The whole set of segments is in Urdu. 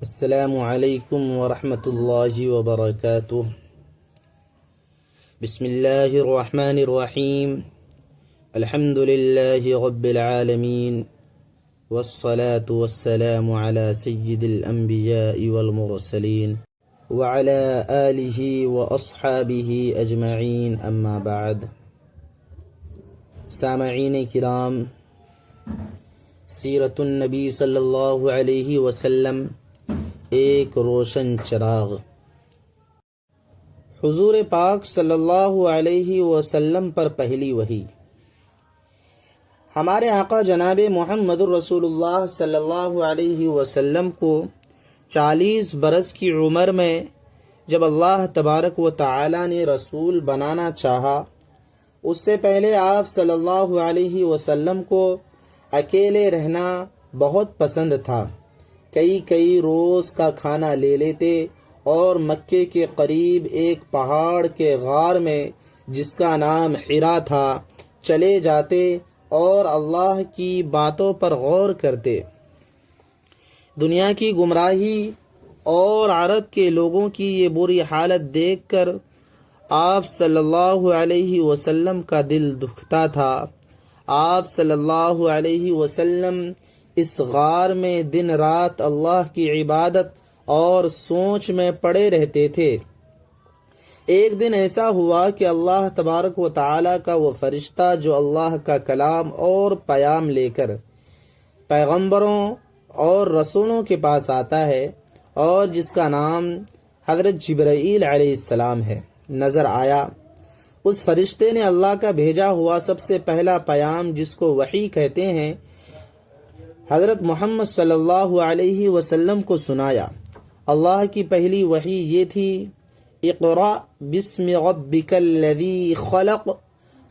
السلام علیکم ورحمۃ اللہ وبرکاتہ۔ بسم اللہ الرحمن الرحیم، الحمد للہ رب العالمین، والصلاة والسلام علی سید الانبیاء والمرسلین وعلی آلہ واصحابہ اجمعین، اما بعد۔ سامعین کرام، سیرت النبی صلی اللہ علیہ وسلم ایک روشن چراغ۔ حضور پاک صلی اللہ علیہ وسلم پر پہلی وحی۔ ہمارے آقا جناب محمد الرسول اللہ صلی اللہ علیہ وسلم کو 40 برس کی عمر میں جب اللہ تبارک و تعالی نے رسول بنانا چاہا، اس سے پہلے آپ صلی اللہ علیہ وسلم کو اکیلے رہنا بہت پسند تھا۔ کئی روز کا کھانا لے لیتے اور مکے کے قریب ایک پہاڑ کے غار میں جس کا نام حرا تھا چلے جاتے اور اللہ کی باتوں پر غور کرتے۔ دنیا کی گمراہی اور عرب کے لوگوں کی یہ بری حالت دیکھ کر آپ صلی اللہ علیہ وسلم کا دل دکھتا تھا۔ آپ صلی اللہ علیہ وسلم اس غار میں دن رات اللہ کی عبادت اور سوچ میں پڑے رہتے تھے۔ ایک دن ایسا ہوا کہ اللہ تبارک و تعالی کا وہ فرشتہ جو اللہ کا کلام اور پیام لے کر پیغمبروں اور رسولوں کے پاس آتا ہے اور جس کا نام حضرت جبرائیل علیہ السلام ہے، نظر آیا۔ اس فرشتے نے اللہ کا بھیجا ہوا سب سے پہلا پیام، جس کو وحی کہتے ہیں، حضرت محمد صلی اللہ علیہ وسلم کو سنایا۔ اللہ کی پہلی وحی یہ تھی، اقرأ بسم ربک الذی خلق،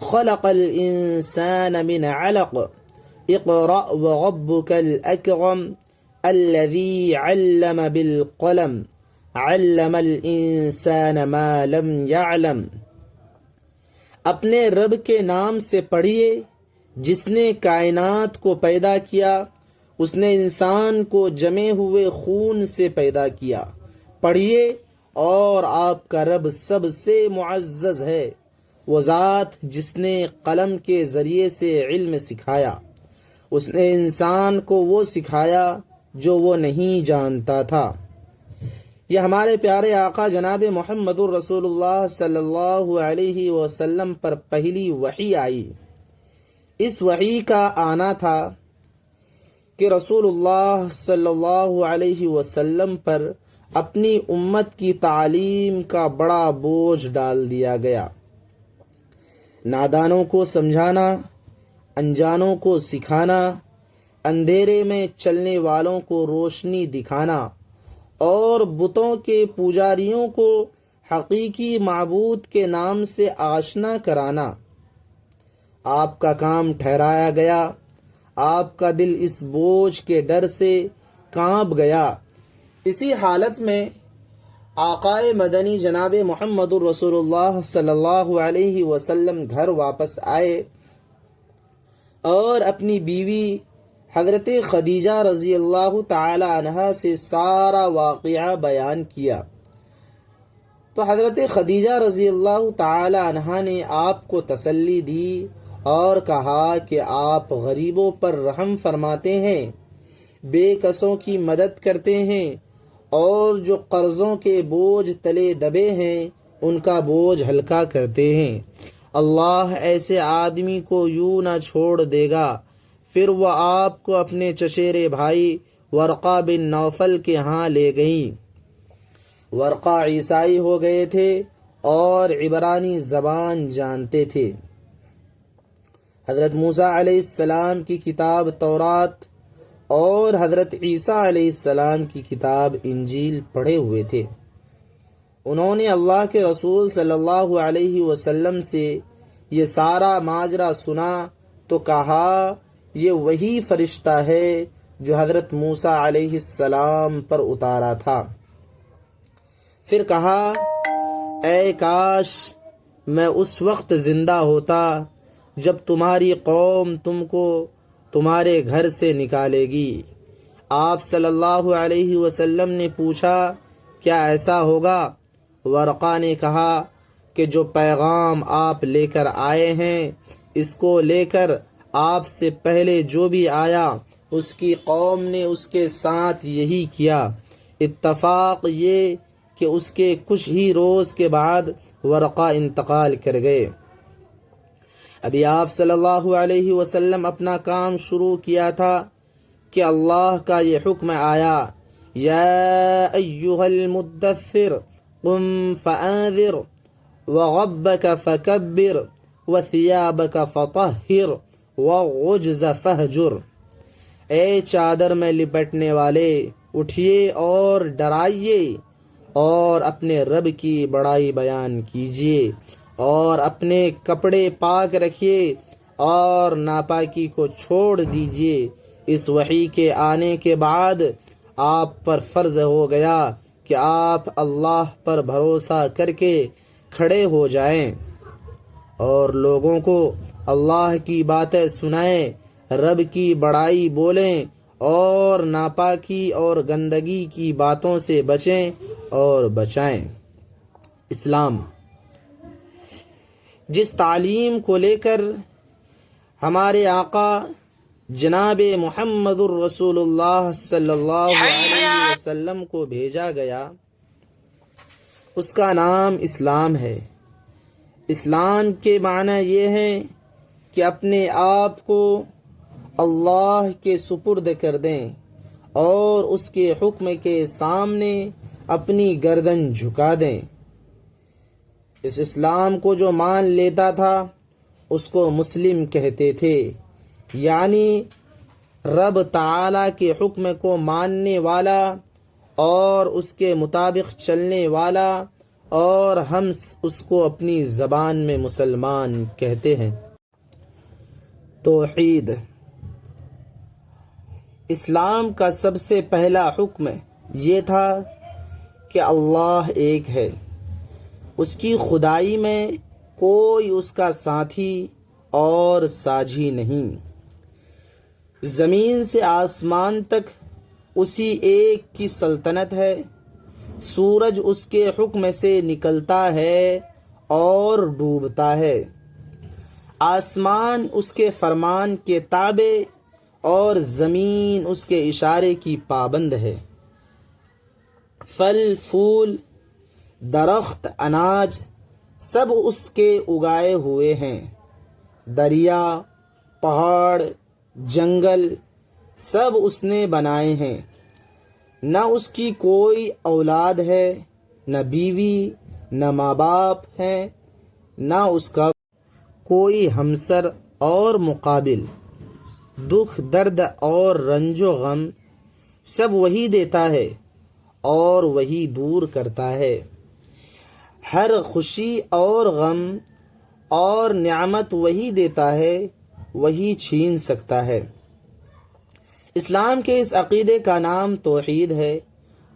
خلق الانسان من علق، اقرأ وربک الاکرم الذی علم بالقلم، علم الانسان ما لم يعلم۔ اپنے رب کے نام سے پڑھیے جس نے کائنات کو پیدا کیا، اس نے انسان کو جمے ہوئے خون سے پیدا کیا۔ پڑھیے، اور آپ کا رب سب سے معزز ہے، وہ ذات جس نے قلم کے ذریعے سے علم سکھایا۔ اس نے انسان کو وہ سکھایا جو وہ نہیں جانتا تھا۔ یہ ہمارے پیارے آقا جناب محمد الرسول اللہ صلی اللہ علیہ وسلم پر پہلی وحی آئی۔ اس وحی کا آنا تھا کہ رسول اللہ صلی اللہ علیہ وسلم پر اپنی امت کی تعلیم کا بڑا بوجھ ڈال دیا گیا۔ نادانوں کو سمجھانا، انجانوں کو سکھانا، اندھیرے میں چلنے والوں کو روشنی دکھانا اور بتوں کے پجاریوں کو حقیقی معبود کے نام سے آشنا کرانا آپ کا کام ٹھہرایا گیا۔ آپ کا دل اس بوجھ کے ڈر سے کانپ گیا۔ اسی حالت میں آقائے مدنی جناب محمد الرسول اللہ صلی اللہ علیہ وسلم گھر واپس آئے اور اپنی بیوی حضرت خدیجہ رضی اللہ تعالی عنہا سے سارا واقعہ بیان کیا۔ تو حضرت خدیجہ رضی اللہ تعالی عنہا نے آپ کو تسلی دی اور کہا کہ آپ غریبوں پر رحم فرماتے ہیں، بے کسوں کی مدد کرتے ہیں، اور جو قرضوں کے بوجھ تلے دبے ہیں ان کا بوجھ ہلکا کرتے ہیں۔ اللہ ایسے آدمی کو یوں نہ چھوڑ دے گا۔ پھر وہ آپ کو اپنے چچیرے بھائی ورقہ بن نوفل کے ہاں لے گئیں۔ ورقہ عیسائی ہو گئے تھے اور عبرانی زبان جانتے تھے۔ حضرت موسیٰ علیہ السلام کی کتاب تورات اور حضرت عیسیٰ علیہ السلام کی کتاب انجیل پڑھے ہوئے تھے۔ انہوں نے اللہ کے رسول صلی اللہ علیہ وسلم سے یہ سارا ماجرا سنا تو کہا، یہ وہی فرشتہ ہے جو حضرت موسیٰ علیہ السلام پر اتارا تھا۔ پھر کہا، اے کاش میں اس وقت زندہ ہوتا جب تمہاری قوم تم کو تمہارے گھر سے نکالے گی۔ آپ صلی اللہ علیہ وسلم نے پوچھا کیا ایسا ہوگا؟ ورقہ نے کہا کہ جو پیغام آپ لے کر آئے ہیں اس کو لے کر آپ سے پہلے جو بھی آیا اس کی قوم نے اس کے ساتھ یہی کیا۔ اتفاق یہ کہ اس کے کچھ ہی روز کے بعد ورقہ انتقال کر گئے۔ ابھی آپ صلی اللہ علیہ وسلم اپنا کام شروع کیا تھا کہ اللہ کا یہ حکم آیا، یا ایھا المدثر قم فانذر وغبک فکبر وثیابک فطہر والرجز فہجر۔ اے چادر میں لپٹنے والے، اٹھیے اور ڈرائیے اور اپنے رب کی بڑائی بیان کیجیے اور اپنے کپڑے پاک رکھیے اور ناپاکی کو چھوڑ دیجیے۔ اس وحی کے آنے کے بعد آپ پر فرض ہو گیا کہ آپ اللہ پر بھروسہ کر کے کھڑے ہو جائیں اور لوگوں کو اللہ کی باتیں سنائیں، رب کی بڑائی بولیں اور ناپاکی اور گندگی کی باتوں سے بچیں اور بچائیں۔ اسلام جس تعلیم کو لے کر ہمارے آقا جناب محمد الرسول اللہ صلی اللہ علیہ وسلم کو بھیجا گیا اس کا نام اسلام ہے۔ اسلام کے معنی یہ ہے کہ اپنے آپ کو اللہ کے سپرد کر دیں اور اس کے حکم کے سامنے اپنی گردن جھکا دیں۔ اس اسلام کو جو مان لیتا تھا اس کو مسلم کہتے تھے، یعنی رب تعالی کے حکم کو ماننے والا اور اس کے مطابق چلنے والا، اور ہم اس کو اپنی زبان میں مسلمان کہتے ہیں۔ توحید اسلام کا سب سے پہلا حکم یہ تھا کہ اللہ ایک ہے، اس کی خدائی میں کوئی اس کا ساتھی اور ساجھی نہیں، زمین سے آسمان تک اسی ایک کی سلطنت ہے، سورج اس کے حکم سے نکلتا ہے اور ڈوبتا ہے، آسمان اس کے فرمان کے تابع اور زمین اس کے اشارے کی پابند ہے، پھل پھول درخت اناج سب اس کے اگائے ہوئے ہیں، دریا پہاڑ جنگل سب اس نے بنائے ہیں، نہ اس کی کوئی اولاد ہے، نہ بیوی نہ ماں باپ ہیں، نہ اس کا کوئی ہمسر اور مقابل، دکھ درد اور رنج و غم سب وہی دیتا ہے اور وہی دور کرتا ہے، ہر خوشی اور غم اور نعمت وہی دیتا ہے، وہی چھین سکتا ہے۔ اسلام کے اس عقیدے کا نام توحید ہے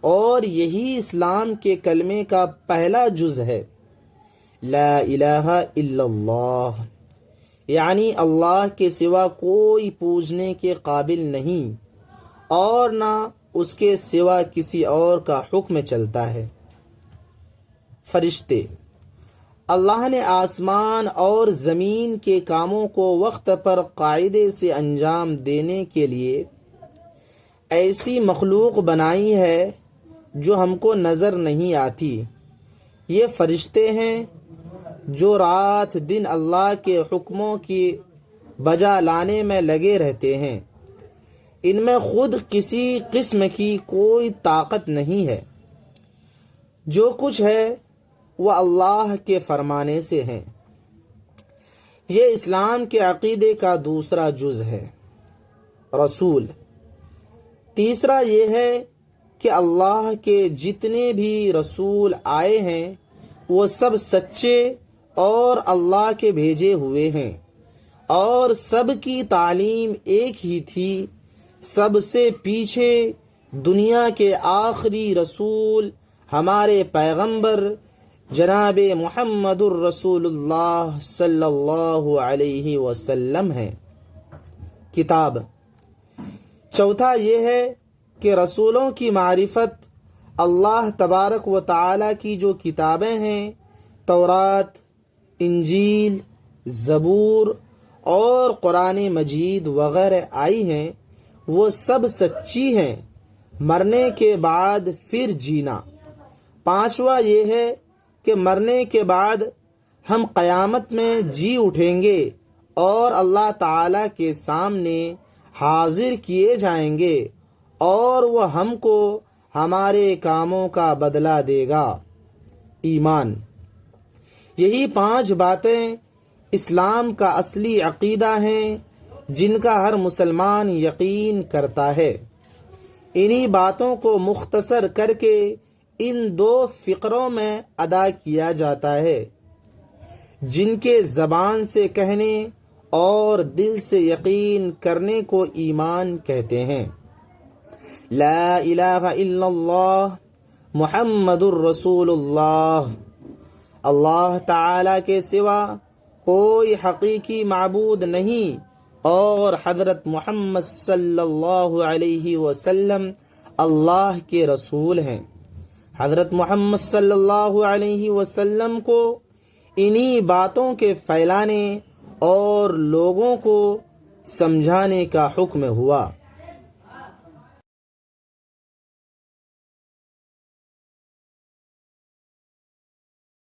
اور یہی اسلام کے کلمے کا پہلا جز ہے، لا الہ الا اللہ، یعنی اللہ کے سوا کوئی پوجنے کے قابل نہیں اور نہ اس کے سوا کسی اور کا حکم چلتا ہے۔ فرشتے اللہ نے آسمان اور زمین کے کاموں کو وقت پر قاعدے سے انجام دینے کے لیے ایسی مخلوق بنائی ہے جو ہم کو نظر نہیں آتی۔ یہ فرشتے ہیں جو رات دن اللہ کے حکموں کی بجا لانے میں لگے رہتے ہیں، ان میں خود کسی قسم کی کوئی طاقت نہیں ہے، جو کچھ ہے وہ اللہ کے فرمانے سے ہیں۔ یہ اسلام کے عقیدے کا دوسرا جز ہے۔ رسول تیسرا یہ ہے کہ اللہ کے جتنے بھی رسول آئے ہیں وہ سب سچے اور اللہ کے بھیجے ہوئے ہیں، اور سب کی تعلیم ایک ہی تھی۔ سب سے پیچھے دنیا کے آخری رسول ہمارے پیغمبر جناب محمد الرسول اللہ صلی اللہ علیہ وسلم ہیں۔ کتاب چوتھا یہ ہے کہ رسولوں کی معرفت اللہ تبارک و تعالی کی جو کتابیں ہیں، تورات، انجیل، زبور اور قرآن مجید وغیرہ آئی ہیں، وہ سب سچی ہیں۔ مرنے کے بعد پھر جینا۔ پانچواں یہ ہے کہ مرنے کے بعد ہم قیامت میں جی اٹھیں گے اور اللہ تعالیٰ کے سامنے حاضر کیے جائیں گے اور وہ ہم کو ہمارے کاموں کا بدلہ دے گا۔ ایمان، یہی 5 باتیں اسلام کا اصلی عقیدہ ہیں جن کا ہر مسلمان یقین کرتا ہے۔ انہی باتوں کو مختصر کر کے ان 2 فقروں میں ادا کیا جاتا ہے، جن کے زبان سے کہنے اور دل سے یقین کرنے کو ایمان کہتے ہیں۔ لا الہ الا اللہ محمد الرسول اللہ۔ اللہ تعالی کے سوا کوئی حقیقی معبود نہیں اور حضرت محمد صلی اللہ علیہ وسلم اللہ کے رسول ہیں۔ حضرت محمد صلی اللہ علیہ وسلم کو انہی باتوں کے پھیلانے اور لوگوں کو سمجھانے کا حکم ہوا۔